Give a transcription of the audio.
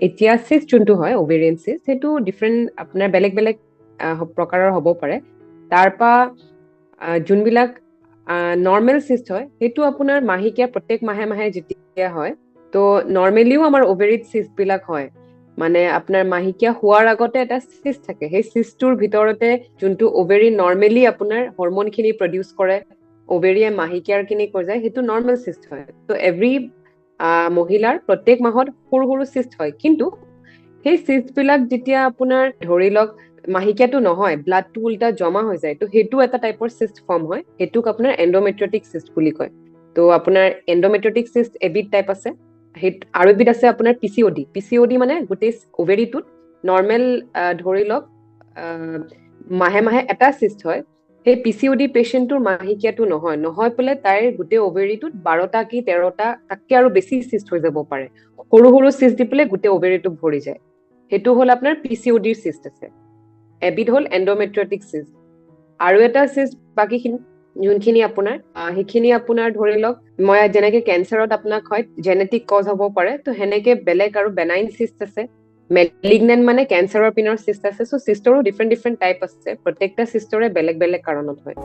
এতিয়া চিষ্ট যোনটো হয় ওভেৰিয়ান চিষ্ট সেইটো ডিফাৰেণ্ট আপোনাৰ বেলেগ বেলেগ প্ৰকাৰৰ হ'ব পাৰে। তাৰপৰা যোনবিলাক নৰ্মেল চিষ্ট হয় সেইটো আপোনাৰ মাহেকীয়া প্ৰত্যেক মাহে মাহে যেতিয়া হয়, তো নৰ্মেলিও আমাৰ ওভেৰিত চিষ্ট বিলাক হয়। মানে আপোনাৰ মাহেকীয়া হোৱাৰ আগতে এটা চিষ্ট থাকে, সেই চিষ্টটোৰ ভিতৰতে যোনটো ওভেৰি নৰ্মেলি আপোনাৰ হৰমন খিনি প্ৰডিউচ কৰে, ওভেৰিয়ে মাহেকীয়াৰ খিনি কৈ যায়, সেইটো নৰ্মেল চিষ্ট হয়। তো এভৰি মহিলাৰ প্ৰত্যেক মাহত সৰু সৰু চিষ্ট হয়, কিন্তু সেই চিষ্ট বিলাক যেতিয়া আপোনাৰ ধৰি লওক মাহেকীয়াটো নহয়, ব্লাডটো উল্টা জমা হৈ যায়, তো সেইটো এটা টাইপৰ চিষ্ট ফৰ্ম হয়, সেইটোক আপোনাৰ এণ্ডোমেট্ৰিয়টিক চিষ্ট বুলি কয়। তো আপোনাৰ এণ্ডোমেট্ৰিয়টিক চিষ্ট এবিধ টাইপ আছে, আৰু এবিধ আছে আপোনাৰ পিচিঅডি। পিচিঅডি মানে গোটেই ওভেৰিটোত নৰ্মেল ধৰি লওক মাহে মাহে এটা চিষ্ট হয়। সেই পিচিঅডি পেচেণ্টটোৰ মাহেকীয়াটো নহয় পেলাই তাইৰ গোটেই ওভেৰিটোত 12টা কি 13টা তাতকে আৰু বেছি চিষ্ট হৈ যাব পাৰে। সৰু সৰু চিষ্ট দি পেলাই গোটেই ওভেৰিটো ভৰি যায়, সেইটো হ'ল আপোনাৰ পিচিঅডিৰ চিষ্ট আছে। এবিধ হ'ল এণ্ডোমেট্ৰিয়টিক চিষ্ট। আৰু এটা চিষ্ট বাকীখিনি যোনখিনি আপোনাৰ সেইখিনি আপোনাৰ ধৰি লওক মই যেনেকে কেঞ্চাৰত আপোনাক হয় জেনেটিক কজ হ'ব পাৰে, তো সেনেকে বেলেগ আৰু বেনাইন চিষ্ট আছে, মেলিগনেণ্ট মানে কেঞ্চাৰৰ পিনৰ চিষ্ট আছে। চ' চিষ্টৰো ডিফাৰেণ্ট ডিফাৰেণ্ট টাইপ আছে, প্ৰত্যেকটা চিষ্টৰে বেলেগ বেলেগ কাৰণত হয়।